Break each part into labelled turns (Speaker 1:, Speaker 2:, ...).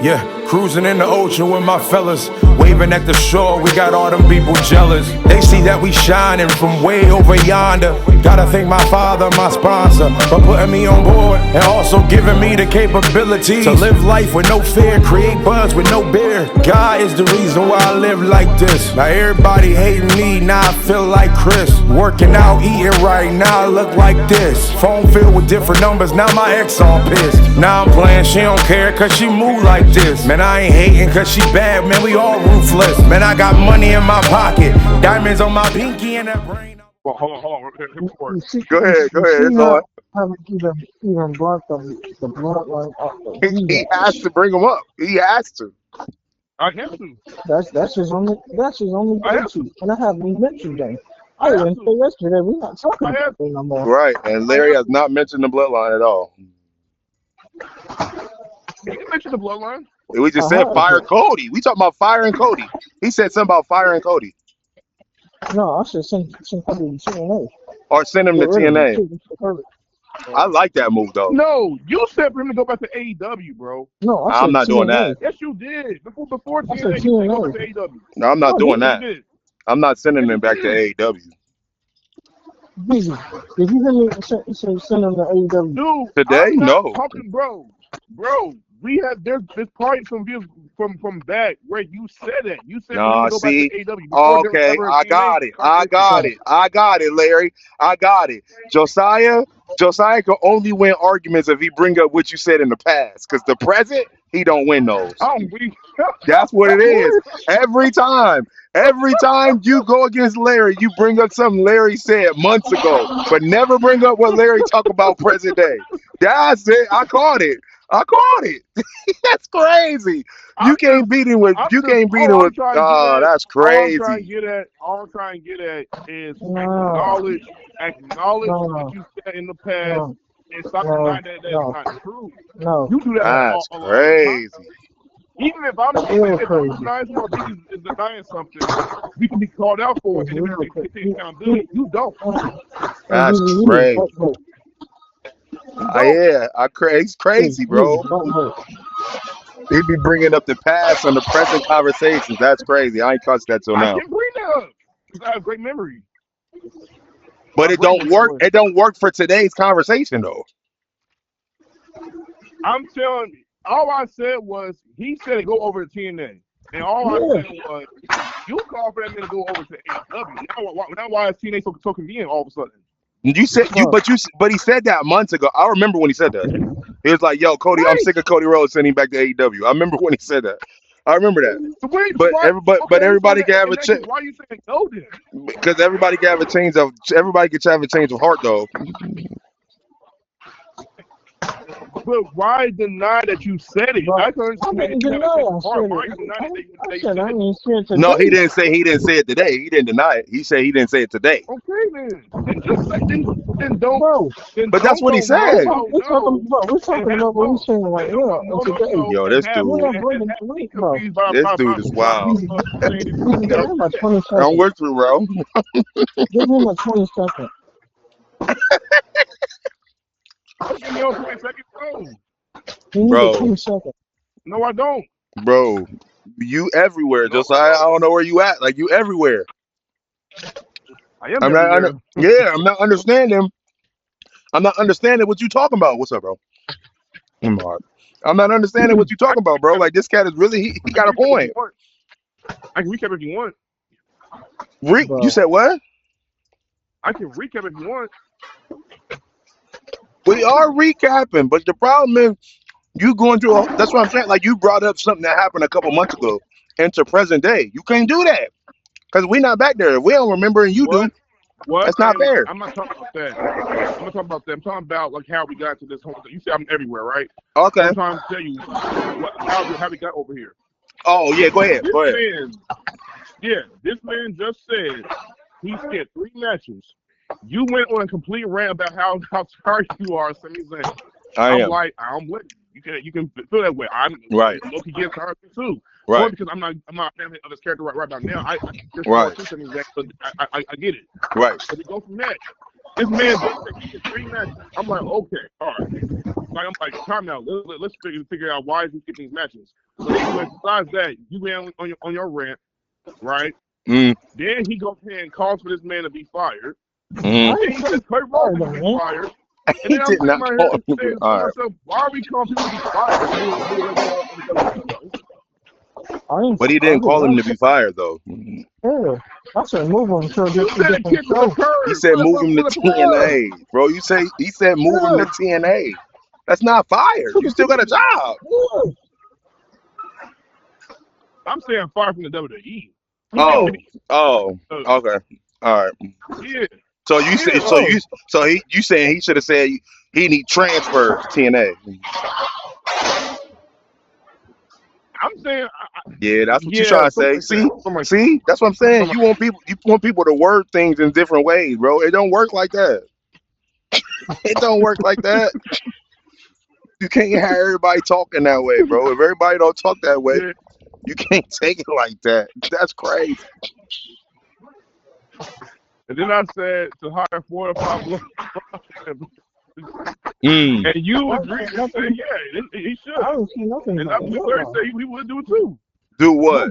Speaker 1: Yeah, cruising in the ocean with my fellas, waving at the shore, we got all them people jealous. They see that we shining from way over yonder. Gotta thank my father, my sponsor, for putting me on board and also giving me the capability to live life with no fear, create buzz with no beer. God is the reason why I live like this. Now everybody hating me, now I feel like Chris. Working out, eating right, now I look like this. Phone filled with different numbers, now my ex all pissed. Now I'm playing, she don't care cause she move like this. Man, I ain't hating cause she bad, man, we all ruthless. Man, I got money in my pocket, diamonds on my pinky and that brain.
Speaker 2: Well, hold on.
Speaker 3: Go ahead. It's on. Haven't even brought the bloodline up.
Speaker 4: He has to bring him up. He has to.
Speaker 2: I have to.
Speaker 3: That's his only go-to. And I haven't even mentioned them. I didn't say yesterday we're not talking about them no more.
Speaker 4: Right, and Larry has not mentioned the bloodline at all.
Speaker 2: You mentioned the bloodline.
Speaker 4: We just said fire Cody. We talking about fire and Cody. He said something about fire and Cody.
Speaker 3: No, I should send Cody to TNA.
Speaker 4: Or send him to TNA. I like that move though.
Speaker 2: No, you said for him to go back to AEW, bro.
Speaker 3: No,
Speaker 4: I'm not doing that.
Speaker 2: Yes, you did. Before
Speaker 3: I said
Speaker 2: TNA, you
Speaker 3: TNA.
Speaker 2: go back to AEW.
Speaker 4: No, I'm not doing that.
Speaker 2: Did.
Speaker 4: I'm not sending him back to AEW.
Speaker 3: Busy. Did you hear me send him to AEW?
Speaker 2: Dude,
Speaker 4: Today?
Speaker 2: I'm not
Speaker 4: No.
Speaker 2: talking, bro. We have there's probably some views from back where you said that. You said
Speaker 4: No,
Speaker 2: go
Speaker 4: see.
Speaker 2: back to AEW.
Speaker 4: Okay, I got it, Larry. I got it. Josiah can only win arguments if he bring up what you said in the past. Because the present, he don't win those. That's what it is. Every time you go against Larry, you bring up something Larry said months ago, but never bring up what Larry talk about present day. That's it. I caught it. That's crazy. You can't beat him with. Oh, that's crazy.
Speaker 2: All I'm trying to get at is acknowledge what you said in the past and stop denying that that's not true.
Speaker 3: No,
Speaker 2: you do that.
Speaker 4: That's crazy.
Speaker 2: Even if I'm denying something, we can be called out for it. You don't.
Speaker 4: That's crazy. Yeah, it's crazy, bro. He be bringing up the past and the present conversations. That's crazy. I ain't touched that till now.
Speaker 2: I can bring that up because I have great memory.
Speaker 4: But it don't work. It don't work for today's conversation, though.
Speaker 2: I'm telling you, all I said was he said to go over to TNA, and all I said was you called for that man to go over to AEW. Now why is TNA so convenient all of a sudden?
Speaker 4: You said but he said that months ago. I remember when he said that. He was like, "Yo, Cody, I'm sick of Cody Rhodes sending him back to AEW." I remember when he said that. I remember that. But everybody can have a change.
Speaker 2: Why are you saying no then?
Speaker 4: Because everybody can have a change of heart though.
Speaker 2: But why deny that you said it? I didn't deny
Speaker 3: it.
Speaker 4: No, he didn't say it today. He didn't deny it. He said he didn't say it today.
Speaker 2: Okay, then don't.
Speaker 4: But that's what he said.
Speaker 3: We're talking about what he's saying right now.
Speaker 4: Yo, this dude is wild. Don't work through, bro.
Speaker 3: Give him a 20 second.
Speaker 2: Give me 20 seconds,
Speaker 4: bro.
Speaker 3: 20 seconds.
Speaker 2: No, I don't.
Speaker 4: Bro, you everywhere. Josiah, I don't know where you at. Like, you everywhere. I'm not understanding. I'm not understanding what you talking about. What's up, bro? I'm not understanding what you talking about, bro. Like, this cat is really, he got a point.
Speaker 2: I can recap if you want.
Speaker 4: You said what?
Speaker 2: I can recap if you want.
Speaker 4: We are recapping, but the problem is you going through. That's what I'm saying. Like, you brought up something that happened a couple months ago into present day. You can't do that because we're not back there. We don't remember, and you do.
Speaker 2: What?
Speaker 4: That's not fair.
Speaker 2: I'm not talking about that. I'm talking about like how we got to this whole thing. You say I'm everywhere, right?
Speaker 4: Okay.
Speaker 2: I'm trying to tell you how we got over here.
Speaker 4: Oh yeah, go ahead.
Speaker 2: This man just said he skipped 3 matches. You went on a complete rant about how sorry you are. So he's like, I'm with you. You can feel that way. I'm
Speaker 4: right.
Speaker 2: Loki gets hurt too.
Speaker 4: Right.
Speaker 2: Or because I'm not a fan of this character right about now. I get it.
Speaker 4: Right.
Speaker 2: But we go from that. This man just said he did 3 matches. I'm like, okay, all right. Like, I'm like, time now. Let's figure out why is he getting these matches. So anyway, besides that, you went on your rant, right? Then he goes ahead and calls for this man to be fired. Then he says Kurt Ross to be fired. And then I'm sitting right here and saying to myself, why are we calling people to be fired?
Speaker 4: But he didn't call him to be fired, though.
Speaker 3: Yeah, I said move him to a different show.
Speaker 4: He said move him to TNA, bro. He said move him to TNA. That's not fired. You still got a job.
Speaker 3: Yeah.
Speaker 2: I'm saying fired from the WWE.
Speaker 4: Oh, okay, all right.
Speaker 2: Yeah.
Speaker 4: So you saying he should have said he need transfer to TNA.
Speaker 2: I'm saying.
Speaker 4: Yeah, that's what you're trying to say. See, that's what I'm saying. You want people to word things in different ways, bro. It don't work like that. It don't work like that. You can't have everybody talking that way, bro. If everybody don't talk that way, you can't take it like that. That's crazy.
Speaker 2: And then I said to hire 4 or 5 and you agreed to say, yeah, he should.
Speaker 3: I don't see nothing.
Speaker 2: And I'm going to say he would do it too.
Speaker 4: Do what?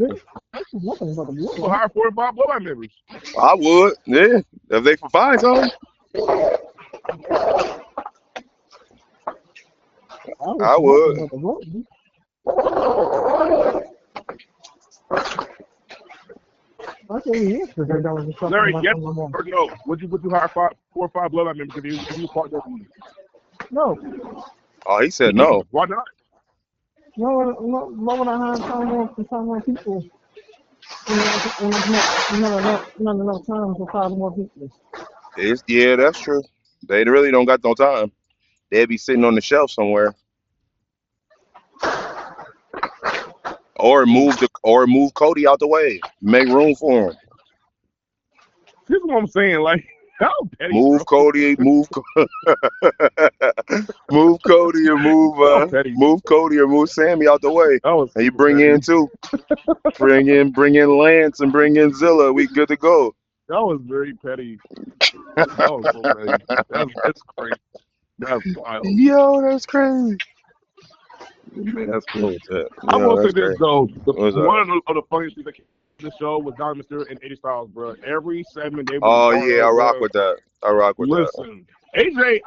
Speaker 2: We'll hire 4 or 5 bloodline members.
Speaker 4: I would, yeah. If they can find something. I would.
Speaker 2: Larry, yes or no? Would you hire 4 or 5 bloodline members if you part that team?
Speaker 3: No.
Speaker 4: Oh, he said no.
Speaker 2: Why not?
Speaker 3: No, when I hire some more people, and not enough time to 5 more people.
Speaker 4: Yeah, that's true. They really don't got no time. They'd be sitting on the shelf somewhere. Or move Cody out the way. Make room for him.
Speaker 2: This is what I'm saying. Like, how petty,
Speaker 4: move
Speaker 2: bro.
Speaker 4: Cody, move Cody, and move Cody or move Sammy out the way. And you bring in too. bring in Lance and bring in Zilla. We good to go.
Speaker 2: That was very petty. That was so petty. That's crazy. That's wild.
Speaker 4: Yo, that's crazy.
Speaker 2: Man, that's cool. I will say this though. One of the funniest things that came to the show was Don Mysterio and AJ Styles, bro. Every segment they
Speaker 4: I rock with that.
Speaker 2: Listen, AJ,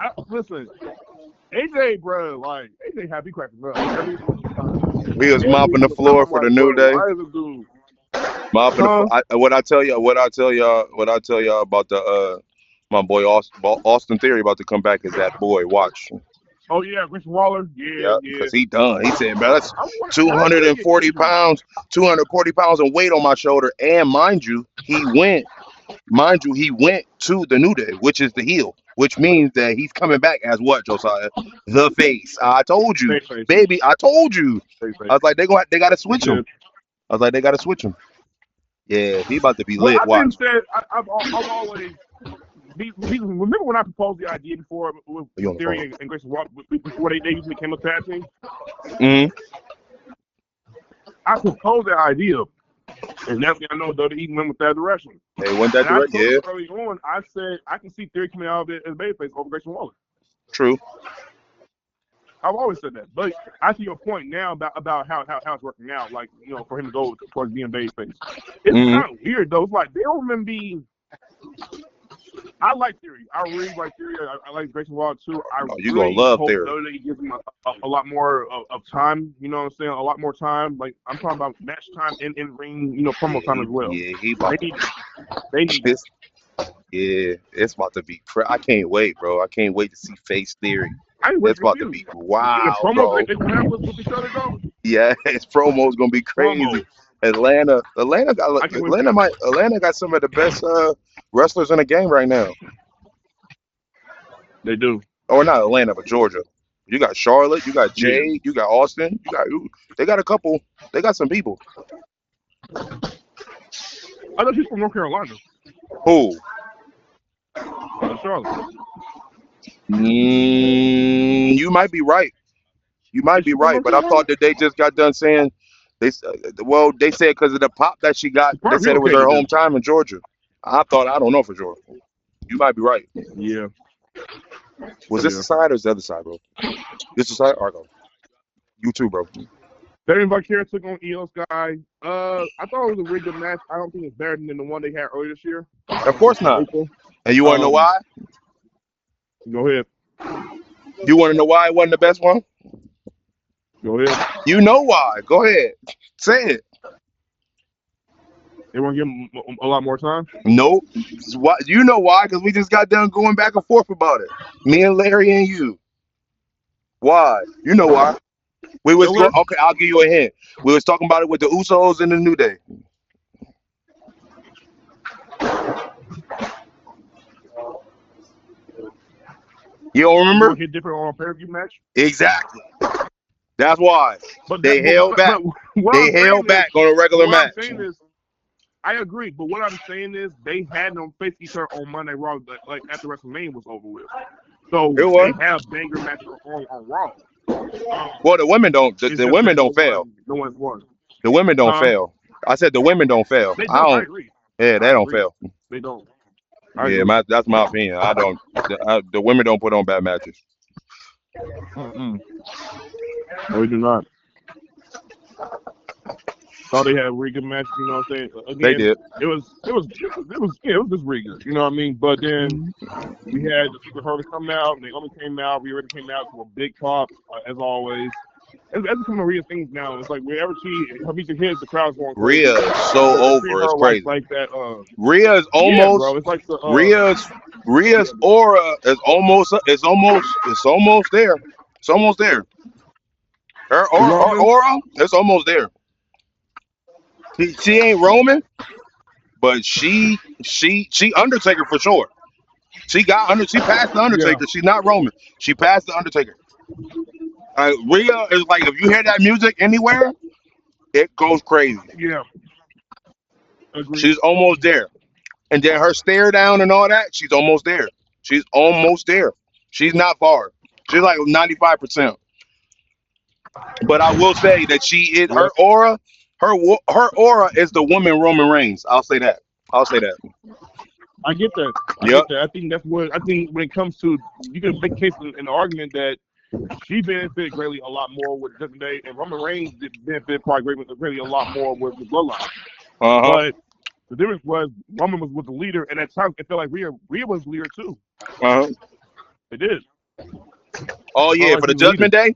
Speaker 2: bro, like AJ had me cracking up.
Speaker 4: He was mopping the floor for the New Day. What I tell y'all about the my boy Austin Theory about to come back is that boy. Watch.
Speaker 2: Oh yeah, Rich Waller. Yeah.
Speaker 4: Because he done. He said, man, that's 240 pounds of weight on my shoulder. And mind you, he went to the New Day, which is the heel, which means that he's coming back as what, Josiah? The face. I told you, baby. I told you. I was like, they gotta switch him. Yeah, he about to be lit. Watch.
Speaker 2: I've always. Remember when I proposed the idea before with Theory and Grayson Waller before they usually came up tag team? I proposed that idea, and that's when I know WWE went with that direction.
Speaker 4: They went that direction, yeah.
Speaker 2: Early on, I said I can see Theory coming out of it as babyface over Grayson Waller.
Speaker 4: True.
Speaker 2: I've always said that, but I see your point now about how it's working out. Like, you know, for him to go towards being babyface, it's kind of weird though. It's like they don't even be. I like Theory. I really like Theory. I like Grayson Waller too.
Speaker 4: You gonna love Theory.
Speaker 2: He gives him a lot more of time. You know what I'm saying? A lot more time. Like I'm talking about match time in ring. You know, promo time as well.
Speaker 4: Yeah,
Speaker 2: they need
Speaker 4: this. Yeah, it's about to be. I can't wait, bro. I can't wait to see Face Theory. It's about to be wow, bro. Yeah, his promo's gonna be crazy. Atlanta got some of the best wrestlers in the game right now.
Speaker 2: They do.
Speaker 4: Oh, not Atlanta, but Georgia. You got Charlotte, you got Jade, you got Austin, they got a couple. They got some people.
Speaker 2: I know she's from North Carolina.
Speaker 4: Who?
Speaker 2: Charlotte.
Speaker 4: You might be right. But I thought that they just got done saying they said because of the pop that she got. They said it was her hometown in Georgia. I don't know for sure. You might be right.
Speaker 2: Yeah.
Speaker 4: Was this the side or is the other side, bro? This the side? Argo. You too, bro.
Speaker 2: Damien Vicarious took on Io Sky. I thought it was a really good match. I don't think it's better than the one they had earlier this year.
Speaker 4: Of course not. And you want to know why?
Speaker 2: Go ahead.
Speaker 4: You want to know why it wasn't the best one?
Speaker 2: Go ahead.
Speaker 4: You know why. Go ahead. Say it.
Speaker 2: They want to give him a lot more time?
Speaker 4: Nope. You know why? Because we just got done going back and forth about it. Me and Larry and you. Why? You know why. We was okay, I'll give you a hint. We was talking about it with the Usos and the New Day. You don't remember?
Speaker 2: Hit different on a pay-per-view match?
Speaker 4: Exactly. That's why.
Speaker 2: But
Speaker 4: they held back. They held back on a regular match.
Speaker 2: I agree, but what I'm saying is they had them face each other on Monday Raw, like after WrestleMania was over with. So they have banger matches on Raw.
Speaker 4: Well, the women don't. The women don't fail.
Speaker 2: No one's won.
Speaker 4: The women don't fail. I said the women don't fail.
Speaker 2: They don't. I agree.
Speaker 4: Yeah, they don't fail.
Speaker 2: They don't.
Speaker 4: That's my opinion. I don't. The women don't put on bad matches.
Speaker 2: No, we do not. Thought they had a really good match. You know what I'm saying? Again,
Speaker 4: they did.
Speaker 2: It was just really good. You know what I mean? But then we had the Secret Hurdle come out. Naomi came out. Rhea came out to a big pop as always. It's becoming a Rhea thing now. It's like whenever her music hits, the crowd's going crazy.
Speaker 4: Rhea is so over. It's crazy.
Speaker 2: Like that.
Speaker 4: Rhea is almost.
Speaker 2: Bro, it's like the,
Speaker 4: Rhea's aura is almost. It's almost there. It's almost there. Her aura, it's almost there. She ain't Roman, but she Undertaker for sure. She passed the Undertaker. Yeah. She's not Roman. She passed the Undertaker. Rhea is like, if you hear that music anywhere, it goes crazy.
Speaker 2: Yeah. Agreed.
Speaker 4: She's almost there. And then her stare down and all that, she's almost there. She's almost there. She's not far. She's like 95%. But I will say that she is her aura. Her aura is the woman Roman Reigns. I'll say that.
Speaker 2: I get that. I think that's what when it comes to, you can make a case in the argument that she benefited greatly a lot more with Judgment Day, and Roman Reigns did benefit probably greatly a lot more with the Bloodline. But the difference was Roman was the leader, and at times it felt like Rhea was the leader too. It did.
Speaker 4: Oh yeah, for the Judgment Day.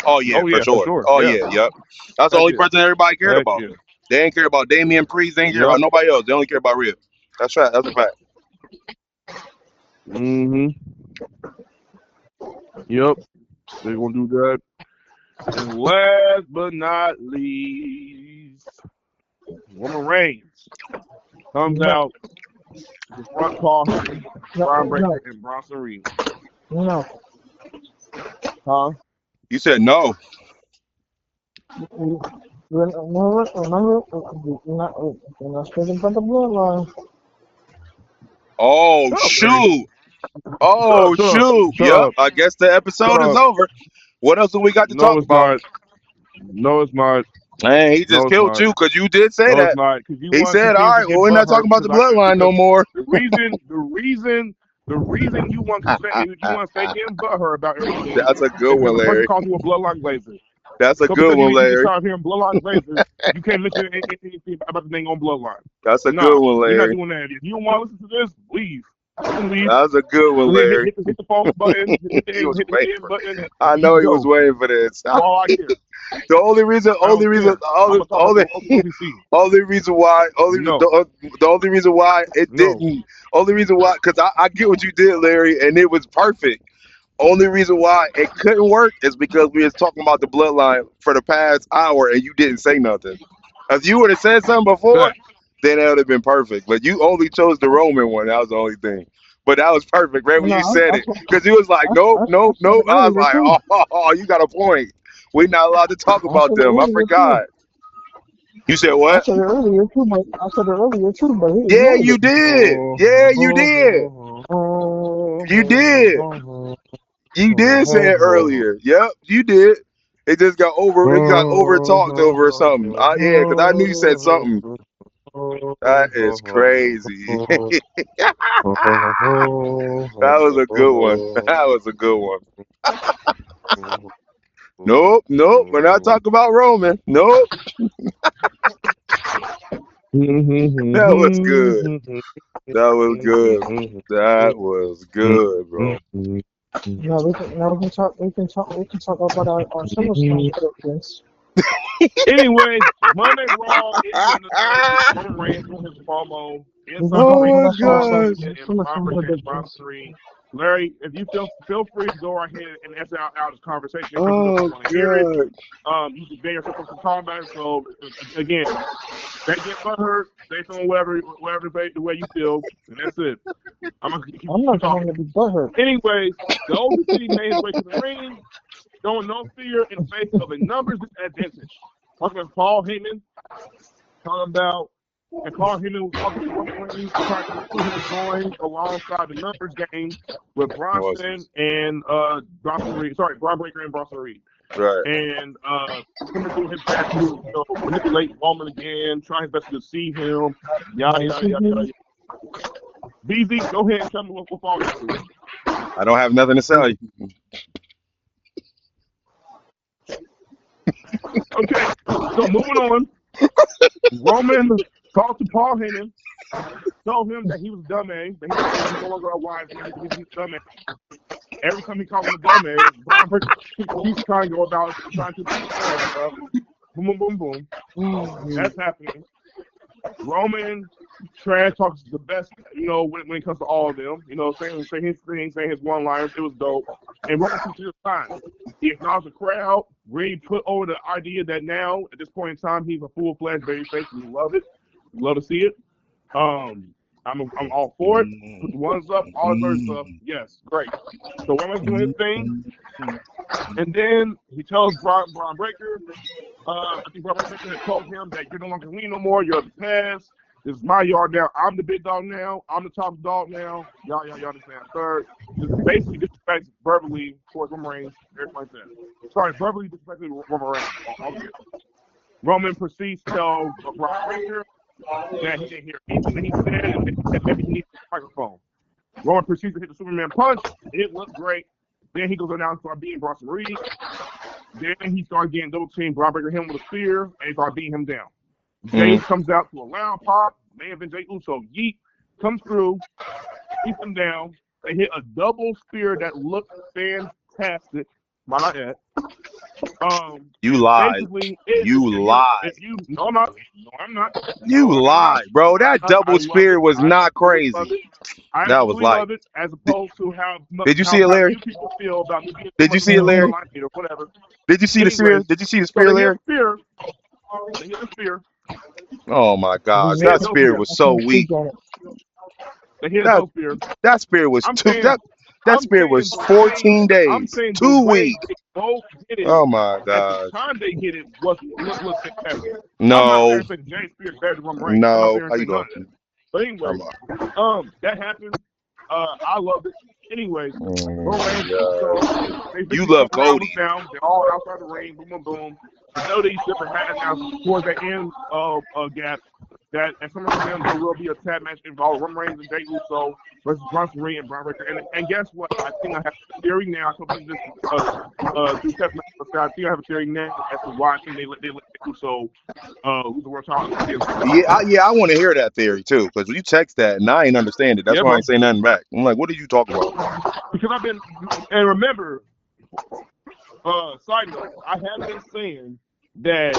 Speaker 4: Oh yeah, for sure. Oh yeah, yep. That's the only person everybody cared about. Yeah. They didn't care about Damian Priest. They didn't care about nobody else. They only care about Rhea. That's right. That's a fact.
Speaker 2: Yep. They're gonna do that. And last but not least, Roman Reigns comes out the front coffin, Brian Breaker and Bronson Reed.
Speaker 3: No.
Speaker 2: Huh?
Speaker 4: You said no.
Speaker 3: We're not speaking about the bloodline.
Speaker 4: Oh shoot! Yep. I guess the episode is over. What else do we got to talk about?
Speaker 2: No, it's not.
Speaker 4: Man, he just killed you because you did say that. He said, "All right, well, we're not talking about the bloodline no more."
Speaker 2: The reason you want to say getting butthurt about everything.
Speaker 4: That's a good one, Larry.
Speaker 2: Calls you a bloodline blazer.
Speaker 4: That's a good one, Larry.
Speaker 2: You start hearing bloodline blazers, you can't listen to anything about the thing on bloodline.
Speaker 4: That's a good one, Larry.
Speaker 2: You're not doing that. If you don't want to listen to this, leave.
Speaker 4: That's a good one, Larry.
Speaker 2: Hit the phone button. Hit the button.
Speaker 4: I know he was waiting for this.
Speaker 2: All I care.
Speaker 4: The only reason why, because I get what you did, Larry, and it was perfect. Only reason why it couldn't work is because we was talking about the bloodline for the past hour and you didn't say nothing. If you would have said something before, then that would have been perfect. But you only chose the Roman one. That was the only thing. But that was perfect, right when you said it. Because he was like, no. I was like, oh, you got a point. We're not allowed to talk about them. I forgot. You said what?
Speaker 3: I said it earlier too, but
Speaker 4: yeah, you did. Yeah, you did. You did. You did say it earlier. Yep, you did. It just got over. It got over talked over or something. Yeah, because I knew you said something. That is crazy. That was a good one. That was a good one. Nope, we're not talking about Roman. Nope, that was good. That was good. That was good, bro.
Speaker 3: No, we can talk. We can talk about our SummerSlam predictions.
Speaker 2: Anyway, Monday Raw is in the Roman Reigns doing his promo.
Speaker 3: We're
Speaker 2: Inside
Speaker 3: gonna
Speaker 4: Oh
Speaker 3: talk
Speaker 2: the
Speaker 4: my
Speaker 3: about our
Speaker 4: gosh.
Speaker 2: and
Speaker 3: SummerSlam
Speaker 2: Robert and
Speaker 3: predictions.
Speaker 2: 3. Larry, if you feel free to go right ahead and answer out this conversation. If you
Speaker 4: Oh
Speaker 2: want to hear it,
Speaker 4: god.
Speaker 2: you can beg yourself up some time about it. So again, they get butthurt, they feeling whatever the way you feel, and that's it. I'm gonna keep
Speaker 3: I'm not
Speaker 2: talking.
Speaker 3: going to be butthurt.
Speaker 2: Anyways, the old city made his way to the ring, showing no fear in the face of a numbers advantage. Talking about Paul Heyman, talking about, and Paul Heyman was talking to Roman Reigns, trying to put him going alongside the numbers game with Bronson and Bron Breakker and Bronson Reed.
Speaker 4: Right.
Speaker 2: And him doing his best to manipulate Roman again, trying his best to deceive him, yada yada yada. BZ, go ahead and tell me what all this is.
Speaker 4: I don't have nothing to tell you.
Speaker 2: Okay, so moving on. Roman talked to Paul Heyman, told him that he was a dumbass, that he was no longer a wise man, he's a dumbass. Every time he calls him a dumbass, Brian Breakker keeps trying to go about trying to stuff. Boom, boom, boom, boom. That's happening. Roman trash talks the best, when it comes to all of them. Saying his things, saying his one-liners. It was dope. And Roman took his time. He acknowledged the crowd, really put over the idea that now, at this point in time, he's a full-fledged babyface. We love it. We love to see it. I'm all for it. Put the ones up, all the other stuff. Yes, great. So Roman's doing his thing. And then he tells Brian Breakker, I think Brian Breakker had told him that you're no longer me no more. You're the past. This is my yard now. I'm the big dog now. I'm the top dog now. Y'all understand? Third, just basically disrespect verbally towards Roman Reigns, everything like that. Sorry, verbally disrespecting Roman Reigns. Roman proceeds to tell Brian Breakker that he didn't hear anything that he said and that maybe he needs a microphone. Roman proceeds to hit the Superman punch. It looked great. Then he goes down and starts beating Bronson Reed. Then he started getting double teamed. Brian Breakker hit him with a spear, and he started beating him down. James comes out to a loud pop. May have been Jey Uso. Yeet comes through, beats him down. They hit a double spear that looked fantastic. Might I add?
Speaker 4: You lied. You lied.
Speaker 2: No, I'm not.
Speaker 4: You lied, bro. That double spear was not crazy. That was like.
Speaker 2: Love it, as opposed to how.
Speaker 4: Did you see it, Larry?
Speaker 2: People feel about
Speaker 4: Did you see it, Larry?
Speaker 2: Or whatever.
Speaker 4: Did you see the spear? Did you see the spear, Larry?
Speaker 2: They hit the spear.
Speaker 4: Oh my gosh, that spear was so weak. That spear was that spear was 14 days, 2 weeks. Oh my God!
Speaker 2: At the time they hit it was fantastic.
Speaker 4: No,
Speaker 2: James Spears better than Roman Reigns.
Speaker 4: no. How you doing?
Speaker 2: But anyway, that happened. I love it. Anyway,
Speaker 4: You love Cody.
Speaker 2: Down. They're all outside the ring. Boom, boom, boom. I know these different matches now towards the end of gap. That at some of them there will be a tag match involving Roman Reigns and Jey Uso versus Bronson Reed and Brian Breakker. And guess what? I think I have a theory now. I told you this I think I have a theory now as to why I think they let Jey Uso who's the world title.
Speaker 4: Yeah, I want to hear that theory too, because you text that and I ain't understand it. That's why I ain't say nothing back. I'm like, what are you talking about?
Speaker 2: Because I've been, and remember, side note, I have been saying that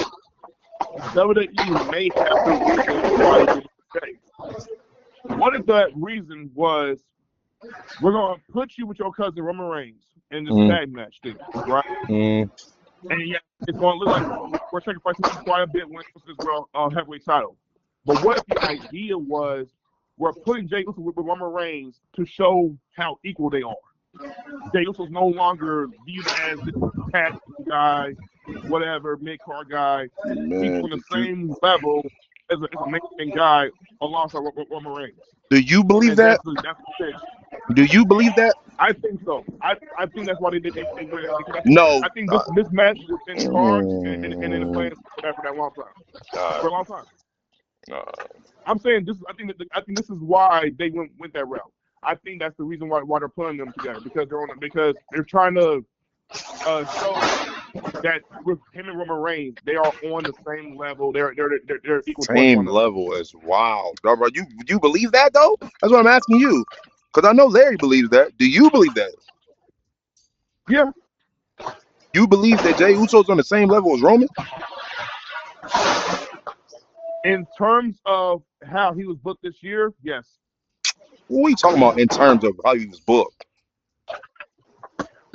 Speaker 2: WWE may have to. What if that reason was, we're going to put you with your cousin Roman Reigns in this tag match thing, right? And yeah, it's going to look like we're sacrificing quite a bit when it comes to this world heavyweight title. But what if the idea was we're putting Jey Uso with Roman Reigns to show how equal they are? Jey Uso's no longer viewed as this tag guy, whatever, mid-card guy. He's on the same level as a main guy alongside Roman Reigns.
Speaker 4: Do you believe that?
Speaker 2: That's the pitch.
Speaker 4: Do you believe that?
Speaker 2: I think so. I think that's why they did.
Speaker 4: No.
Speaker 2: I think this match is in the cards and in the plans for that long time. For a long time.
Speaker 4: Uh,
Speaker 2: I'm saying this. I think this is why they went that route. I think that's the reason why they're putting them together because they're trying to show that with him and Roman Reigns, they are on the same level. They're equal towards
Speaker 4: Same
Speaker 2: one another.
Speaker 4: level as wow. Bro, you believe that though? That's what I'm asking you. Because I know Larry believes that. Do you believe that?
Speaker 2: Yeah.
Speaker 4: You believe that Jey Uso's on the same level as Roman?
Speaker 2: In terms of how he was booked this year, yes.
Speaker 4: What are you talking about in terms of how he was booked?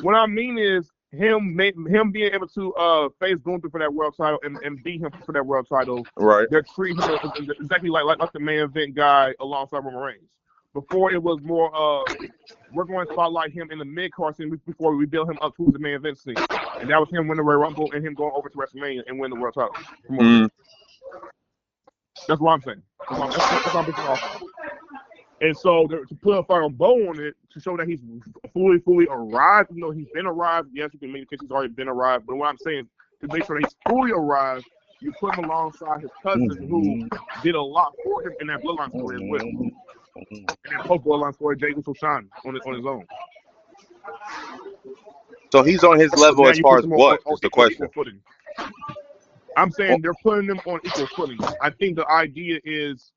Speaker 2: What I mean is him being able to face Gunther for that world title and beat him for that world title.
Speaker 4: Right.
Speaker 2: They're treating him exactly like the main event guy alongside Roman Reigns. Before it was more we're going to spotlight him in the mid card scene before we build him up to the main event scene, and that was him winning the Royal Rumble and him going over to WrestleMania and winning the world title. That's what I'm saying. That's what I'm picking off. And so to put a final bow on it to show that he's fully arrived, you know, he's been arrived. Yes, you can make the case he's already been arrived. But what I'm saying to make sure that he's fully arrived, you put him alongside his cousin who did a lot for him in that bloodline story as well. And that post bloodline story, Jey Uso shine on his own.
Speaker 4: So he's on his level as far as what is the question?
Speaker 2: I'm saying they're putting them on equal footing. I think the idea is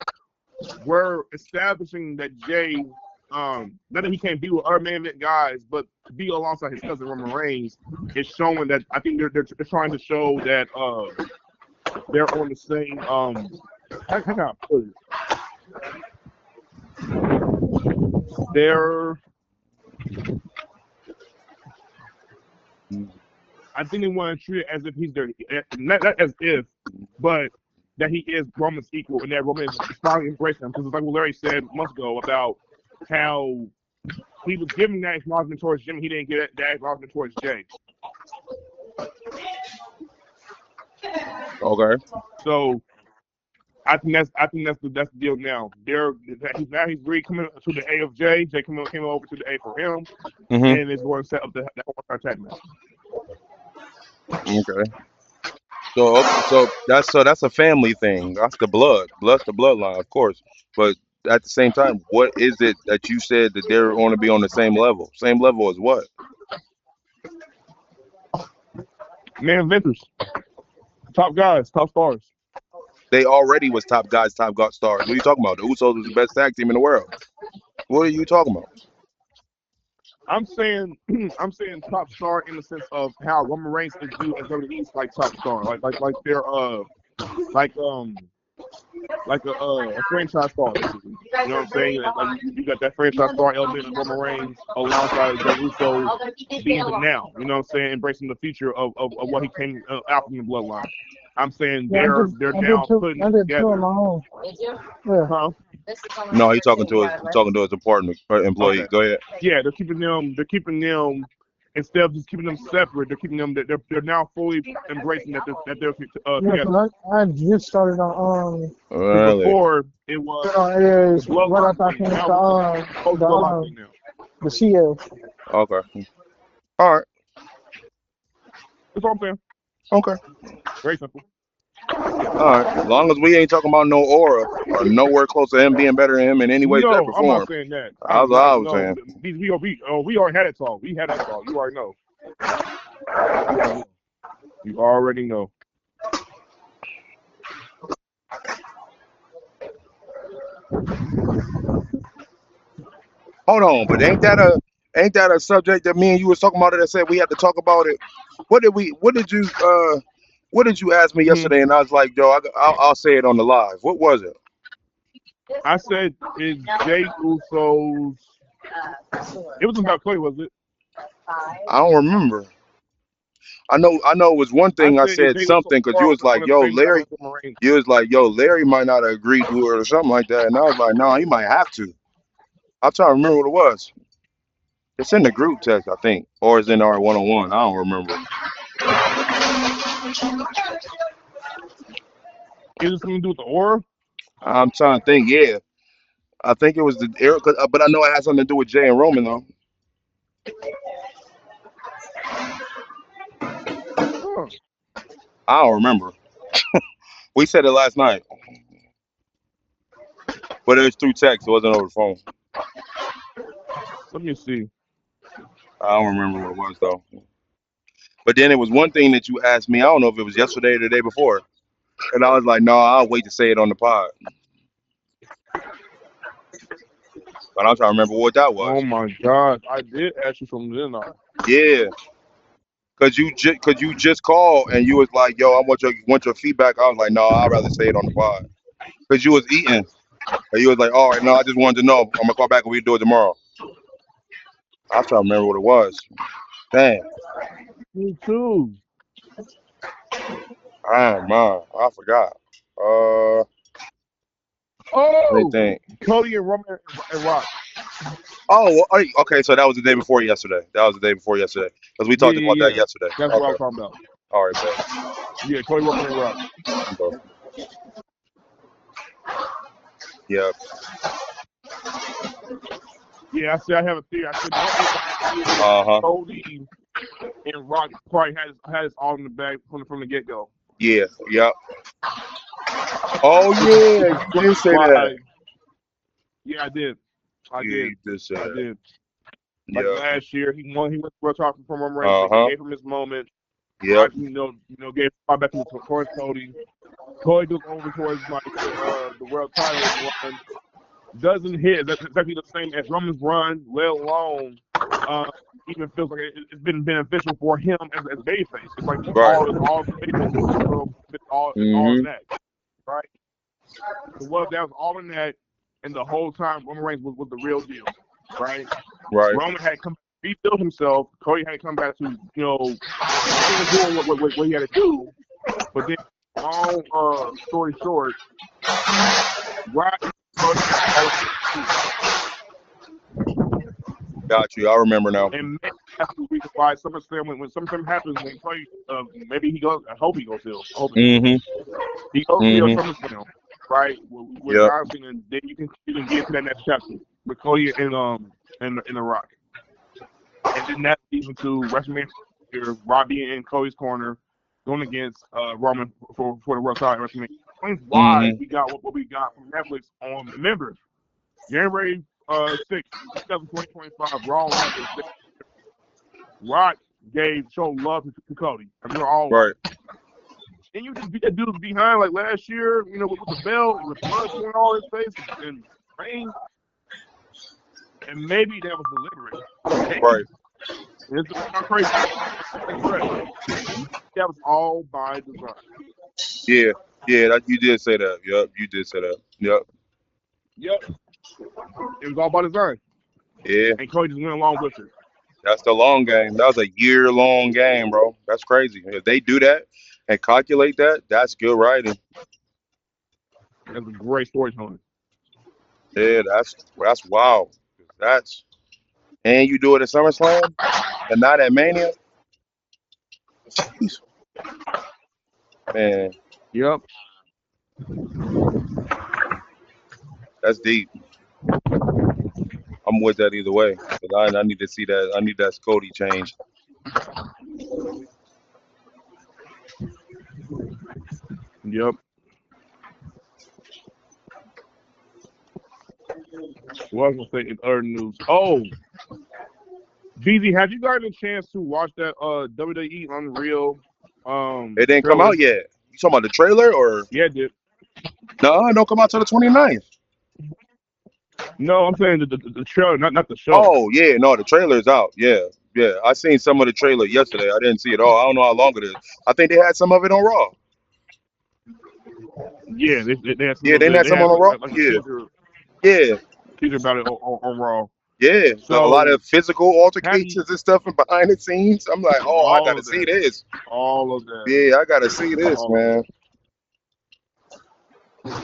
Speaker 2: we're establishing that Jey, not that he can't be with other main event guys, but to be alongside his cousin Roman Reigns is showing that I think they're trying to show that they're on the same how can I put it? I think they want to treat it as if he's their, not as if, but that he is Roman's equal and that Roman is finally embracing him. Because it's like what Larry said months ago about how he was giving that acknowledgement towards Jimmy, he didn't get that acknowledgement towards Jey.
Speaker 4: Okay.
Speaker 2: So I think that's the deal now. He's really coming to the A of Jey. Jey came over to the A for him, and it's going to set up that one attack match.
Speaker 4: Okay. So that's a family thing. That's the blood. Blood's the bloodline, of course. But at the same time, what is it that you said that they're going to be on the same level? Same level as what?
Speaker 2: Man inventors. Top guys, top stars.
Speaker 4: They already was top guys, top god stars. What are you talking about? The Usos was the best tag team in the world. What are you talking about?
Speaker 2: I'm saying top star in the sense of how Roman Reigns is viewed as WWE's like top star, like they're like a franchise star, basically. You know what I'm saying? Like you got that franchise star element of Roman Reigns alongside Jey Uso being the now. You know what I'm saying? Embracing the future of what he came out from the bloodline. I'm saying they're now putting together.
Speaker 3: Yeah.
Speaker 2: Huh?
Speaker 4: No, he's talking to his important employee. Okay. Go ahead.
Speaker 2: Yeah, they're keeping them instead of just keeping them separate. They're keeping them. They're now fully embracing that they're together.
Speaker 3: I just started on
Speaker 4: Really?
Speaker 2: Before it was
Speaker 3: right after I finished the CL.
Speaker 4: Okay. All right.
Speaker 2: That's what I'm saying.
Speaker 4: Okay.
Speaker 2: Very simple.
Speaker 4: All right. As long as we ain't talking about no aura or nowhere close to him being better than him in any way, shape, or form.
Speaker 2: I'm not saying that.
Speaker 4: That's what I was saying.
Speaker 2: We already had that talk. We had that talk. You already know. You already know.
Speaker 4: Hold on, but ain't that a subject that me and you was talking about it that said we had to talk about it? What did you ask me yesterday? And I was like, yo, I'll say it on the live. What was it?
Speaker 2: I said it's Jey Uso's. It was about Clay, was it?
Speaker 4: I don't remember. I know it was one thing I said something because you was like, yo, Larry. You was like, yo, Larry might not have agreed to it or something like that. And I was like, no, he might have to. I'm trying to remember what it was. It's in the group text, I think. Or it's in our one-on-one. I don't remember.
Speaker 2: Is it something to do with the aura?
Speaker 4: I'm trying to think, yeah. I think it was the air, but I know it has something to do with Jey and Roman, though. I don't remember. We said it last night. But it was through text. It wasn't over the phone.
Speaker 2: Let me see.
Speaker 4: I don't remember what it was though. But then it was one thing that you asked me. I don't know if it was yesterday or the day before, and I was like, "No, I'll wait to say it on the pod." But I'm trying to remember what that was.
Speaker 2: Oh my God, I did ask you something, didn't I?
Speaker 4: Yeah, cause you just called and you was like, "Yo, I want your feedback." I was like, "No, I'd rather say it on the pod." Cause you was eating, and you was like, "All right, no, I just wanted to know. I'm gonna call back and we do it tomorrow." I was trying to remember what it was. Damn,
Speaker 2: Me too.
Speaker 4: man, I forgot. Let me
Speaker 2: Oh,
Speaker 4: think.
Speaker 2: Cody and Roman and Rock.
Speaker 4: Oh, okay. So that was the day before yesterday. That was the day before yesterday. Because we talked about that
Speaker 2: Yeah.
Speaker 4: yesterday.
Speaker 2: That's what I
Speaker 4: Okay.
Speaker 2: was talking about.
Speaker 4: All right, man.
Speaker 2: Yeah, Cody Roman and Rock.
Speaker 4: Okay. Yeah.
Speaker 2: Yeah, I said I have a theory. I said
Speaker 4: Uh-huh.
Speaker 2: Cody and Rock probably had us all in the bag from the get go.
Speaker 4: Yeah. Yep. Oh yeah, you did say that.
Speaker 2: Yeah, I did. I
Speaker 4: Yeah,
Speaker 2: did.
Speaker 4: you did say
Speaker 2: I
Speaker 4: that.
Speaker 2: did. Like
Speaker 4: Yeah.
Speaker 2: last year, he went to World Talking from Roman Reigns.
Speaker 4: Uh-huh.
Speaker 2: He gave him his moment.
Speaker 4: Yep.
Speaker 2: Rock, gave far back towards Cody. Cody took over towards the world title run. Doesn't hit exactly the same as Roman's run, let alone even feels like it's been beneficial for him as babyface. It's like
Speaker 4: Right.
Speaker 2: all babyface, all in that, right? That was all in that, and the whole time Roman Reigns was the real deal, right?
Speaker 4: Right.
Speaker 2: Roman had come rebuild himself. Cody had come back to doing what he had to do, but then long story short, Rock.
Speaker 4: Got you. I remember now.
Speaker 2: And maybe that's the reason why SummerSlam, when SummerSlam happens, when Clay, maybe he goes. I hope he goes heel. He goes heel SummerSlam, right? With John Cena, and then you can get to that next chapter with Cody and The Rock, and then that leads into WrestleMania, Robbie in Cody's corner, going against Roman for the World Title at WrestleMania. Explains why we got what we got from Netflix on Remember, January 6th, 2025, Raw. Rock showed love to Cody. I mean, all
Speaker 4: right.
Speaker 2: And you just beat that dude behind like last year, with the belt, with blood going all his face and rain. And maybe that was deliberate.
Speaker 4: Right.
Speaker 2: It's not crazy. That was all by design.
Speaker 4: Yeah. Yeah, you did say that. Yep, you did say that. Yep.
Speaker 2: It was all by design.
Speaker 4: Yeah.
Speaker 2: And Cody just went along with it.
Speaker 4: That's the long game. That was a year-long game, bro. That's crazy. If they do that and calculate that, that's good writing.
Speaker 2: That's a great storytelling.
Speaker 4: Yeah, that's wild. And you do it at SummerSlam and not at Mania. Jeez. Man.
Speaker 2: Yep.
Speaker 4: That's deep. I'm with that either way. Because I need to see that. I need that Cody change.
Speaker 2: Yep. What I was gonna say in other news. Oh, BZ, have you gotten a chance to watch that WWE Unreal?
Speaker 4: It didn't come out yet. You talking about the trailer or?
Speaker 2: Yeah, it did.
Speaker 4: No, it don't come out till the 29th.
Speaker 2: No, I'm saying the trailer, not the show.
Speaker 4: Oh yeah, no, the trailer's out. Yeah. I seen some of the trailer yesterday. I didn't see it all. I don't know how long it is. I think they had some of it on Raw.
Speaker 2: Yeah, they had some.
Speaker 4: Yeah, they had some on Raw. Yeah.
Speaker 2: Teaser about it on Raw.
Speaker 4: Yeah,
Speaker 2: so
Speaker 4: a lot of physical altercations and stuff and behind the scenes. I'm like, oh, I gotta see this.
Speaker 2: All of that.
Speaker 4: Yeah, I gotta see this, man.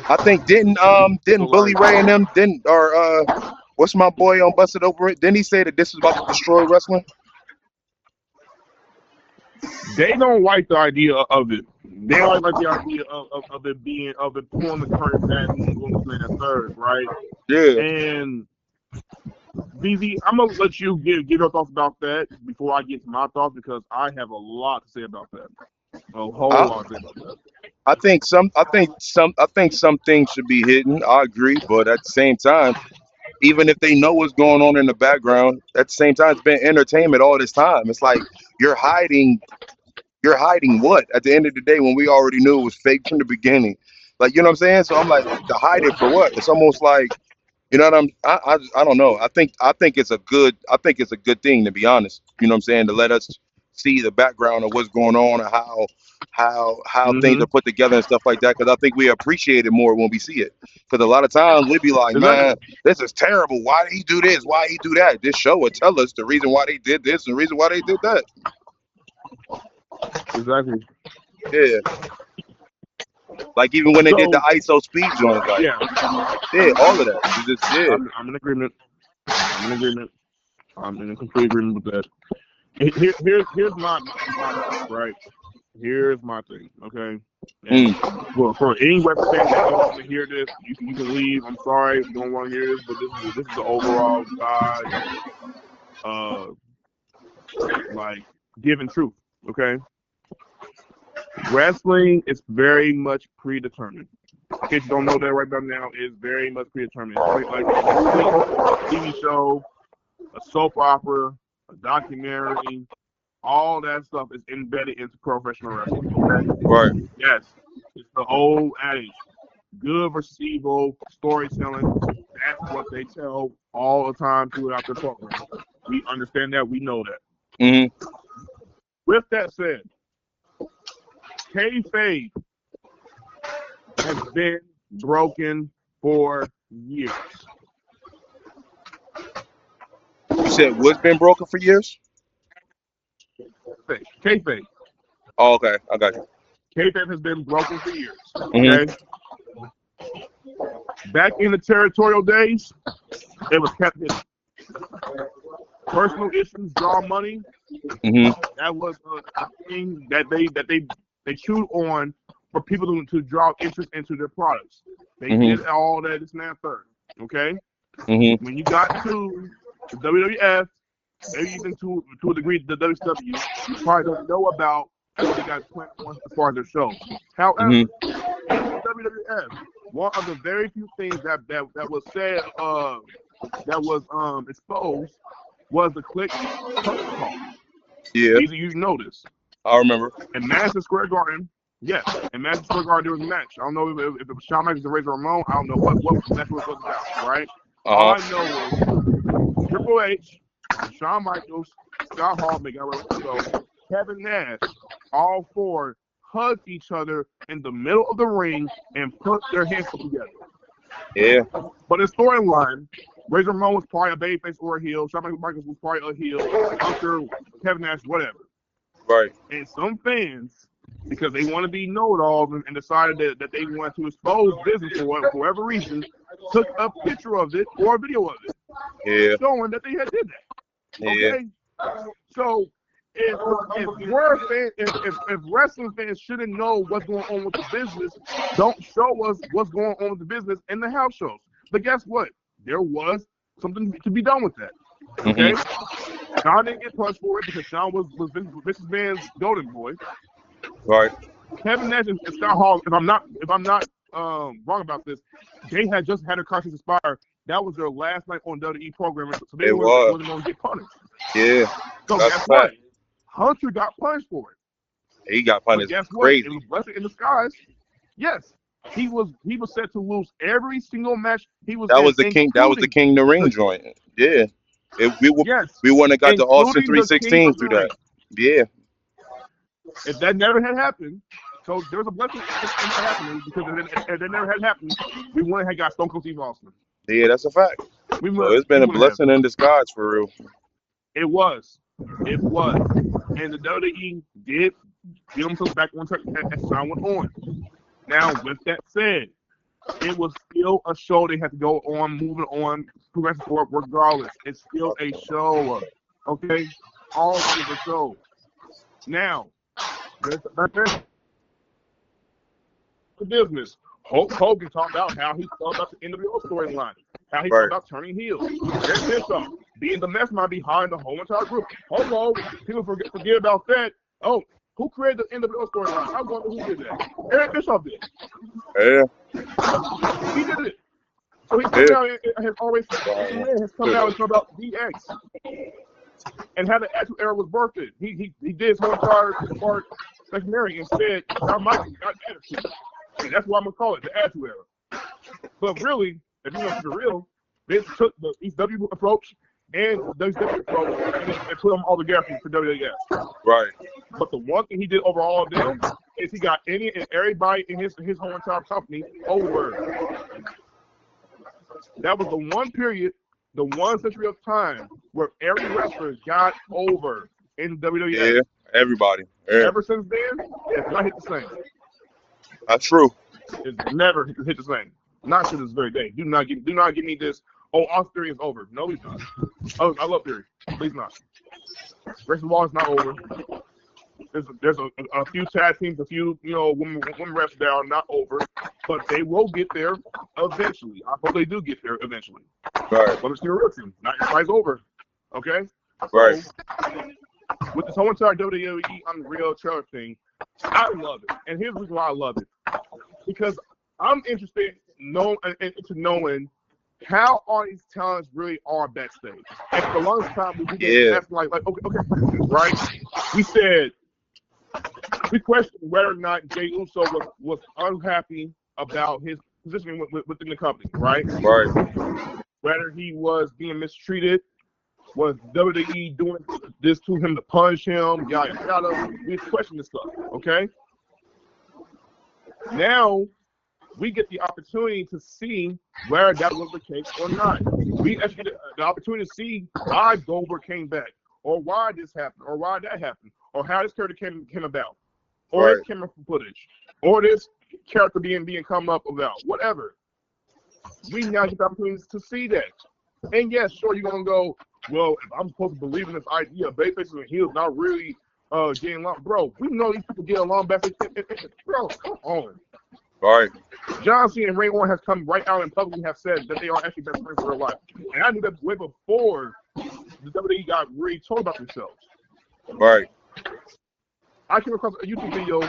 Speaker 4: I think didn't Bully Ray and them what's my boy on Busted Over It? Didn't he say that this was about to destroy wrestling?
Speaker 2: They don't like the idea of it. They don't like the idea of it pulling the curtain back and going to the third, right?
Speaker 4: Yeah.
Speaker 2: And BZ, I'm gonna let you give your thoughts about that before I get to my thoughts because I have a lot to say about that. A whole
Speaker 4: I,
Speaker 2: lot about that.
Speaker 4: I think some things should be hidden. I agree, but at the same time, even if they know what's going on in the background, at the same time, it's been entertainment all this time. It's like you're hiding you're hiding what? At the end of the day, when we already knew it was fake from the beginning, like you know what I'm saying. So I'm like, to hide it for what? It's almost like you know what I don't know. I think it's a good thing to be honest. You know what I'm saying? To let us see the background of what's going on and how things
Speaker 2: Mm-hmm.
Speaker 4: are put together and stuff like that. Because I think we appreciate it more when we see it. Because a lot of times we be like, man,
Speaker 2: Exactly.
Speaker 4: this is terrible. Why did he do this? Why he do that? This show will tell us the reason why they did this and the reason why they did that.
Speaker 2: Exactly.
Speaker 4: Yeah. Like even when they did the
Speaker 2: So
Speaker 4: ISO speed joints, like
Speaker 2: yeah,
Speaker 4: yeah, all of that. It's just yeah.
Speaker 2: I'm in agreement. I'm in agreement. I'm in complete agreement with that. Here's my right. Here's my thing. Okay. And
Speaker 4: Mm,
Speaker 2: well, for any West fan that don't want to hear this, you can leave. I'm sorry if you don't want to hear this, but this is the overall guide, uh, like giving truth. Okay. Wrestling is very much predetermined. In case you don't know that right about now, it's very much predetermined. It's like a TV show, a soap opera, a documentary, all that stuff is embedded into professional wrestling. Okay?
Speaker 4: right.
Speaker 2: Yes, it's the old adage: good versus evil storytelling. That's what they tell all the time throughout their program. We understand that. We know that.
Speaker 4: Hmm.
Speaker 2: With that said, kayfabe has been broken for years.
Speaker 4: You said what's been broken for years?
Speaker 2: Kayfabe.
Speaker 4: Oh, okay, I got you.
Speaker 2: Kayfabe has been broken for years.
Speaker 4: Hmm.
Speaker 2: Okay. Back in the territorial days, it was kept hidden. Personal issues draw money.
Speaker 4: Hmm.
Speaker 2: That was a thing that they chewed on for people to draw interest into their products. They
Speaker 4: Hmm.
Speaker 2: did all that, this and that third. Okay.
Speaker 4: Hmm.
Speaker 2: When you got to the WWF, maybe even to a degree the WCW, you probably don't know about what they got planned on as far as their shows. However,
Speaker 4: Hmm.
Speaker 2: in the WWF, one of the very few things that was said, that was exposed, was the click protocol.
Speaker 4: Yeah,
Speaker 2: Easy, you know this.
Speaker 4: I remember.
Speaker 2: In Madison Square Garden, yes, in Madison Square Garden there was a match. I don't know if it was Shawn Michaels and Razor Ramon. I don't know what match was about, right? All
Speaker 4: Uh
Speaker 2: I know is Triple H, Shawn Michaels, Scott Hall, Kevin Nash, all four hugged each other in the middle of the ring and put their hands together.
Speaker 4: Yeah.
Speaker 2: But the storyline, Razor Ramon was probably a babyface or a heel. Shawn Michaels was probably a heel. Hunter, Kevin Nash, whatever.
Speaker 4: Right.
Speaker 2: And some fans, because they want to be know-it-alls and decided that they want to expose business for whatever reason, took a picture of it or a video of it,
Speaker 4: Yeah.
Speaker 2: showing that they had did that.
Speaker 4: Yeah.
Speaker 2: Okay, so if wrestling fans shouldn't know what's going on with the business, don't show us what's going on with the business in the house shows. But guess what? There was something to be done with that. Okay. Shawn didn't get punched for it because Shawn was Vince McMahon's golden boy.
Speaker 4: Right.
Speaker 2: Kevin Nash and Scott Hall, if I'm not wrong about this, they had just had their contracts expire. That was their last night on WWE programming, so they wasn't going to get punished.
Speaker 4: Yeah.
Speaker 2: So
Speaker 4: That's
Speaker 2: guess
Speaker 4: a
Speaker 2: what?
Speaker 4: fact.
Speaker 2: Hunter got punished for it.
Speaker 4: He got
Speaker 2: But
Speaker 4: punished
Speaker 2: guess what?
Speaker 4: crazy.
Speaker 2: It was a blessing in disguise. Yes, he was set to lose every single match he was
Speaker 4: That
Speaker 2: in,
Speaker 4: was the king. That was the King of the Ring joint. Yeah.
Speaker 2: yes,
Speaker 4: We wouldn't have got the Austin
Speaker 2: including the King
Speaker 4: 316
Speaker 2: of the
Speaker 4: through
Speaker 2: Ring.
Speaker 4: that. Yeah.
Speaker 2: If that never had happened, so there was a blessing in that happening, because if that never had happened, we wouldn't have got Stone Cold Steve Austin.
Speaker 4: Yeah, that's a fact.
Speaker 2: We
Speaker 4: So it's been a blessing in disguise for real.
Speaker 2: It was, and the WWE did get themselves back on track as time went on. Now, with that said, it was still a show they had to go on, moving on, progressing forward regardless. It's still a show, okay? All is a show. Now, there's the business. Hulk Hogan talked about how he felt about the NWO storyline, how he felt about turning heel. There's Bischoff being the mastermind behind the whole entire group. People forget about that. Oh, Who created the NWO storyline? I wonder who did that. Eric Bischoff did.
Speaker 4: Yeah.
Speaker 2: He did it. So he come out and has always come out and talk about DX and how the Attitude Era was birthed. He did his whole entire part secondary and said, "Shawn Michaels got attitude," and that's why I'm gonna call it the Attitude Era. But really, if you want to be real, they took the ECW approach and the WCW approach and put them all together for WWF.
Speaker 4: Right.
Speaker 2: But the one thing he did over all of them is he got any and everybody in his whole entire company over. That was the one period, the one century of time where every wrestler got over in WWF.
Speaker 4: Yeah, everybody. Yeah.
Speaker 2: Ever since then, it's not hit the same.
Speaker 4: That's true.
Speaker 2: It's never hit the same. Not to this very day. Do not give me this. Oh, our theory is over. No, he's not. Oh, I love theory. Please not. Wrestling Wall is not over. There's a few tag teams, a few women wrestlers that are not over, but they will get there eventually. I hope they do get there eventually.
Speaker 4: Right.
Speaker 2: But it's real team. Not everybody's over. Okay.
Speaker 4: Right.
Speaker 2: So, with this whole entire WWE Unreal trailer thing, I love it, and here's the reason why I love it, because I'm interested into knowing how all these talents really are backstage. And for the longest time, we did ask like okay, right? We questioned whether or not Jey Uso was unhappy about his positioning within the company, right?
Speaker 4: Right.
Speaker 2: Whether he was being mistreated, was WWE doing this to him to punish him, yada yada. We questioned this stuff, okay? Now we get the opportunity to see whether that was the case or not. We actually get the opportunity to see why Goldberg came back, or why this happened, or why that happened, or how this character came about, or his camera footage, or this character being come up about, whatever. We now get the opportunity to see that. And yes, sure, you're gonna go, well, if I'm supposed to believe in this idea of babyfaces and heels not really getting along, bro. We know these people get along backstage. Bro, come on.
Speaker 4: Right.
Speaker 2: John Cena and Ray Warren have come right out and publicly have said that they are actually best friends in real life. And I knew that way before the WWE got really told about themselves.
Speaker 4: Right.
Speaker 2: I came across a YouTube video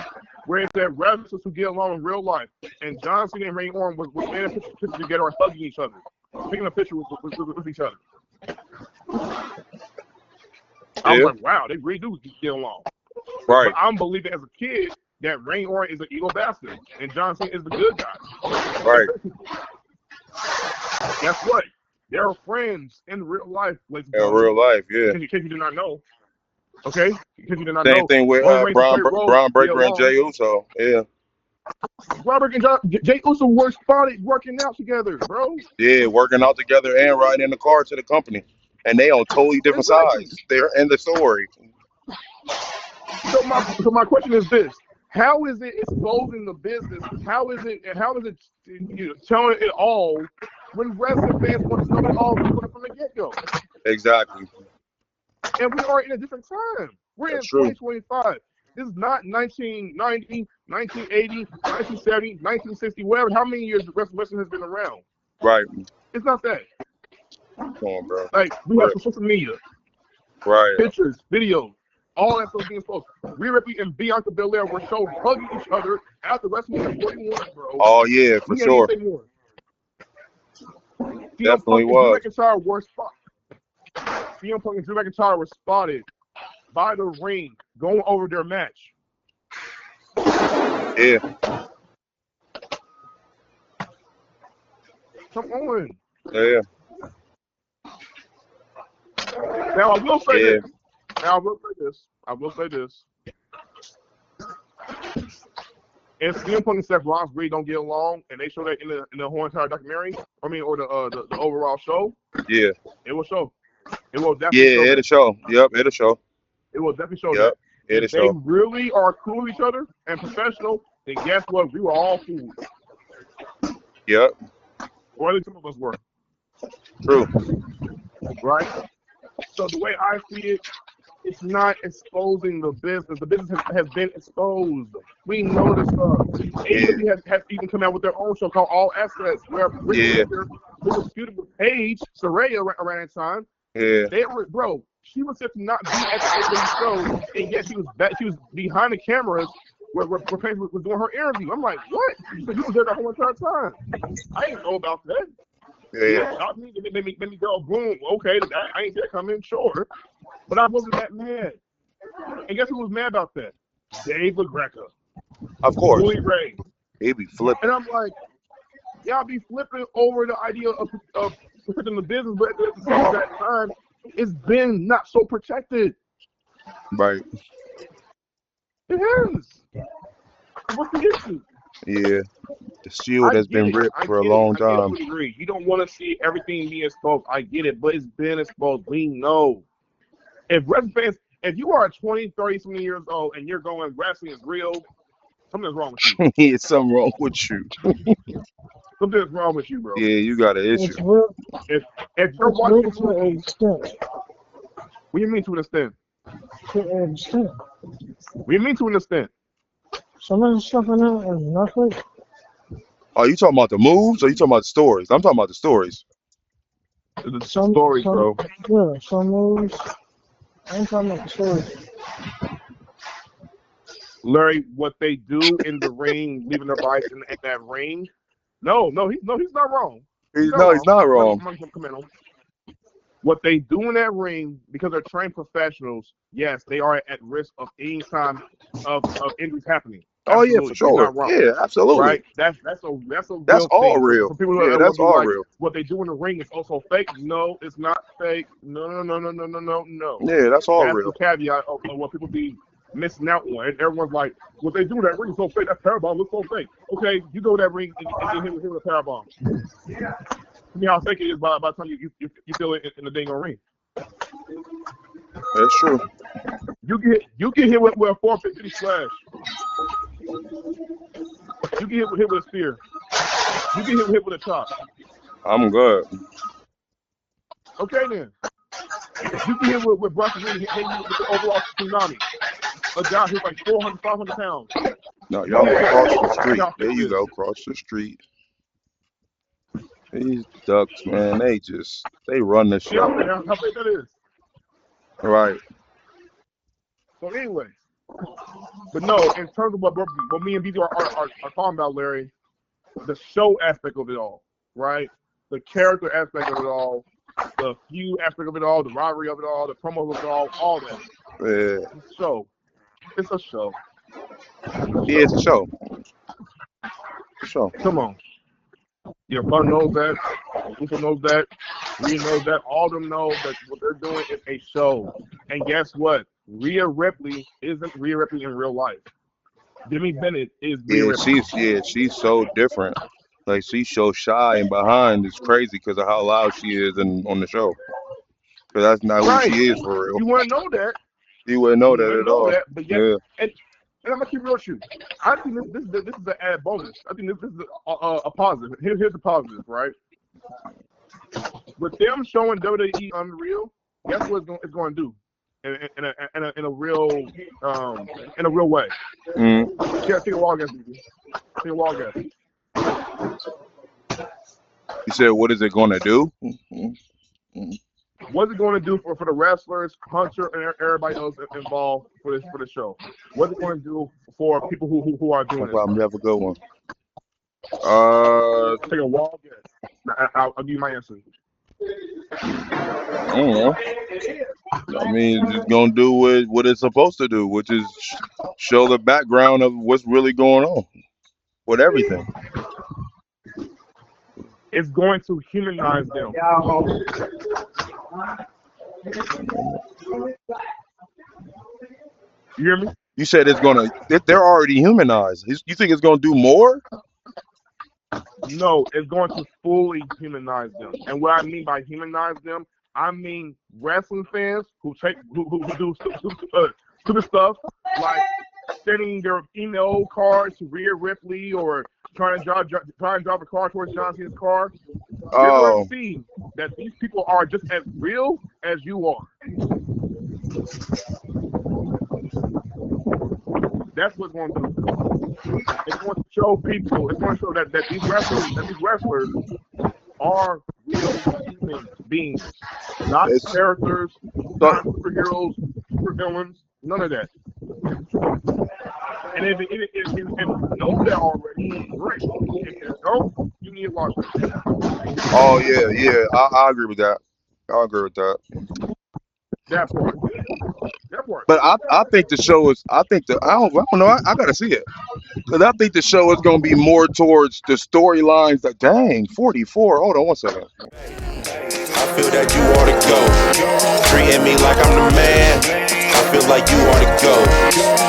Speaker 2: where it said wrestlers who get along in real life, and John Cena and Ray Warren was in a picture together or hugging each other, taking a picture with each other. I was like, wow, they really do get along.
Speaker 4: Right.
Speaker 2: But I'm believing as a kid that Ray Warren is an evil bastard and John Cena is the good guy.
Speaker 4: Right.
Speaker 2: Guess what? They're friends in real life.
Speaker 4: In real life, yeah.
Speaker 2: In case you did not know. Okay? In case you did not
Speaker 4: Same
Speaker 2: know.
Speaker 4: thing with Braun Breaker and Jey Uso. Yeah.
Speaker 2: Robert and Jey Uso were spotted working out together, bro.
Speaker 4: Yeah, working out together and riding in the car to the company. And they on totally different sides. They're in the story.
Speaker 2: So my question is this: how is it exposing the business? How is it telling it all when wrestling fans want to know it all from the get-go?
Speaker 4: Exactly.
Speaker 2: And we are in a different time. We're in 2025. This is not 1990, 1980, 1970, 1960, whatever. How many years wrestling has been around?
Speaker 4: Right.
Speaker 2: It's not that.
Speaker 4: Come on, bro.
Speaker 2: Like, we have social media.
Speaker 4: Right.
Speaker 2: Pictures, videos, all that stuff being exposed. Rhea Ripley and Bianca Belair were shown hugging each other after WrestleMania 41, bro.
Speaker 4: Oh, yeah, for sure. Definitely was.
Speaker 2: CM Punk and Drew McIntyre were spotted by the ring going over their match.
Speaker 4: Yeah.
Speaker 2: Come on.
Speaker 4: Yeah.
Speaker 2: Now I will say this. If CM Punk and Seth Rollins really don't get along, and they show that in the whole entire documentary, or the overall show,
Speaker 4: yeah,
Speaker 2: it will show. It will definitely show.
Speaker 4: It'll show. Yep, it'll show.
Speaker 2: It will definitely show.
Speaker 4: Yep,
Speaker 2: that. If they really are cool with each other and professional, then guess what? We were all fools.
Speaker 4: Yep.
Speaker 2: Or at least some of us were.
Speaker 4: True.
Speaker 2: Right? So the way I see it, it's not exposing the business. The business has been exposed. We know this stuff. AEW has even come out with their own show called All Access, where it was feuding with Paige Saraya around that time.
Speaker 4: Yeah.
Speaker 2: They were, bro. She was just not be at the show, and yet she was behind the cameras where Paige was doing her interview. I'm like, what? So you was there the whole entire time? I didn't know about that.
Speaker 4: Yeah.
Speaker 2: Shot me, it made me go, boom. Okay, I ain't there coming, sure, but I wasn't that mad. And guess who was mad about that? Dave LaGreca.
Speaker 4: Of course.
Speaker 2: Willie Ray.
Speaker 4: He be flipping.
Speaker 2: And I'm like, y'all be flipping over the idea of protecting the business, but at the same time, it's been not so protected.
Speaker 4: Right.
Speaker 2: It has. What's the issue?
Speaker 4: Yeah. The shield has been ripped for a long time.
Speaker 2: I agree. You don't want to see everything being exposed. I get it, but it's been exposed. We know. If wrestling fans, if you are 20, 30, something years old and you're going, wrestling is real, something's wrong with you.
Speaker 4: Yeah, something wrong with you.
Speaker 2: Something's wrong with you, bro.
Speaker 4: Yeah, you got an issue.
Speaker 3: It's real.
Speaker 2: If you're watching
Speaker 3: to an extent.
Speaker 2: What do you mean to an extent?
Speaker 3: To an extent.
Speaker 2: What do you mean to an extent?
Speaker 3: Some of the stuff in there is nothing.
Speaker 4: Are you talking about the moves or you talking about the stories? I'm talking about the stories.
Speaker 2: The stories, bro.
Speaker 3: Yeah, some moves. I ain't talking about the stories.
Speaker 2: Larry, what they do in the ring, leaving their bodies in that ring. No, he's not wrong.
Speaker 4: He's not wrong.
Speaker 2: What they do in that ring, because they're trained professionals, yes, they are at risk of any time of injuries happening.
Speaker 4: Oh yeah, for sure. Yeah, absolutely.
Speaker 2: Right? That's
Speaker 4: all real.
Speaker 2: For people
Speaker 4: yeah, that's all real.
Speaker 2: What they do in the ring is also fake. No, it's not fake. No.
Speaker 4: Yeah, that's all real.
Speaker 2: That's the caveat of what people be missing out on. And everyone's like, what they do in that ring is so fake. That powerbomb looks so fake. Okay, you go to that ring and get hit with a powerbomb. I mean, how fake it is by the time you feel it in the dang ring.
Speaker 4: That's true.
Speaker 2: You get hit with a 450 slash. You get hit with a spear. You get hit with a chop.
Speaker 4: I'm good.
Speaker 2: Okay then. You get hit with Bronson Reed hitting you with the overall tsunami. A guy who's like 400, 500 pounds.
Speaker 4: No, y'all cross the street. There you go, cross the street. These ducks, man, they run the show.
Speaker 2: Yeah, how big that is.
Speaker 4: Right.
Speaker 2: So anyway, but no, in terms of what me and BB are talking about, Larry, the show aspect of it all, right? The character aspect of it all, the feud aspect of it all, the rivalry of it all, the promo of it all that.
Speaker 4: Yeah.
Speaker 2: It's a show. It's a show.
Speaker 4: Yeah, it's a show. It's a show.
Speaker 2: Come on. Your fun knows that. Lufa knows that. Rhea knows that. All of them know that what they're doing is a show. And guess what? Rhea Ripley isn't Rhea Ripley in real life. Demi Bennett is Rhea Ripley.
Speaker 4: She's so different. Like, she's so shy and behind. It's crazy because of how loud she is on the show. Because that's not who she is for real.
Speaker 2: You wouldn't know that.
Speaker 4: You wouldn't know that at all.
Speaker 2: But yet, and I'm gonna keep real with you. I think this is an added bonus. I think this is a positive. Here's the positive, right? With them showing WWE Unreal, guess what it's going to do in a real way. Take a wall guess, BB. Take a wall guess.
Speaker 4: You said, what is it going to do?
Speaker 2: What's it going to do for the wrestlers, Hunter, and everybody else involved for the show? What's it going to do for people who are doing it?
Speaker 4: I'm never good one.
Speaker 2: Take a wild guess. I'll give you my answer.
Speaker 4: I don't know. I mean, it's going to do what it's supposed to do, which is show the background of what's really going on with everything.
Speaker 2: It's going to humanize them. You hear me?
Speaker 4: You said they're already humanized. You think it's going to do more?
Speaker 2: No, it's going to fully humanize them. And what I mean by humanize them, I mean wrestling fans who do stupid stuff, like sending their email cards to Rhea Ripley or trying to drive a car towards John Cena's car. They're going to see that these people are just as real as you are. That's what's going to do. It's going to show people. It's going to show that these wrestlers are real human beings. Not characters, not superheroes, supervillains, none of that. And if you know that already, great. If you don't, you need to watch it.
Speaker 4: Oh yeah. I agree with that. I agree with that.
Speaker 2: That part. That part.
Speaker 4: But I think the show is. I don't know. I gotta see it. Because I think the show is gonna be more towards the storylines. That dang 44. Hold on one second.
Speaker 1: I feel that you ought to go. Treating me like I'm the man. I feel like you ought to go.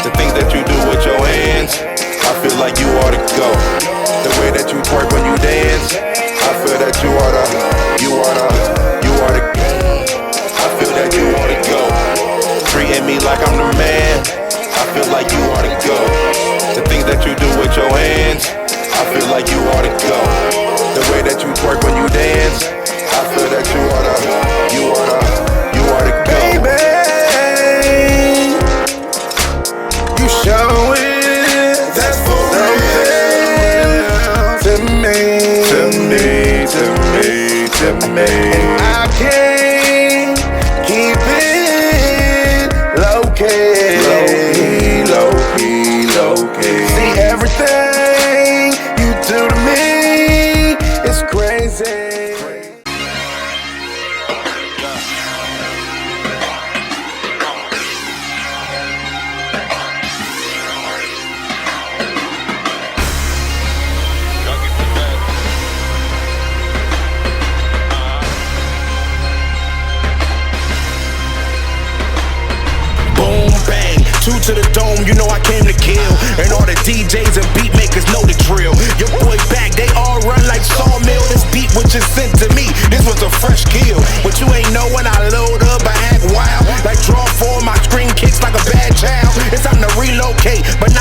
Speaker 1: The things that you do with your hands, I feel like you ought to go. The way that you twerk when you dance, I feel that you ought to. I feel that you ought to go. Treating me like I'm the man. I feel like you ought to go. The things that you do with your hands, I feel like you ought to go. The way that you twerk when you dance, I feel that you ought to go. Baby, you show it, that's for real. To me. And I can't keep it low key. See, everything you do to me is crazy. Two to the dome, you know I came to kill. And all the DJs and beat makers know the drill. Your boy back, they all run like sawmill. This beat was just sent to me, this was a fresh kill. But you ain't know when I load up, I act wild. Like draw form, my screen kicks like a bad child. It's time to relocate, but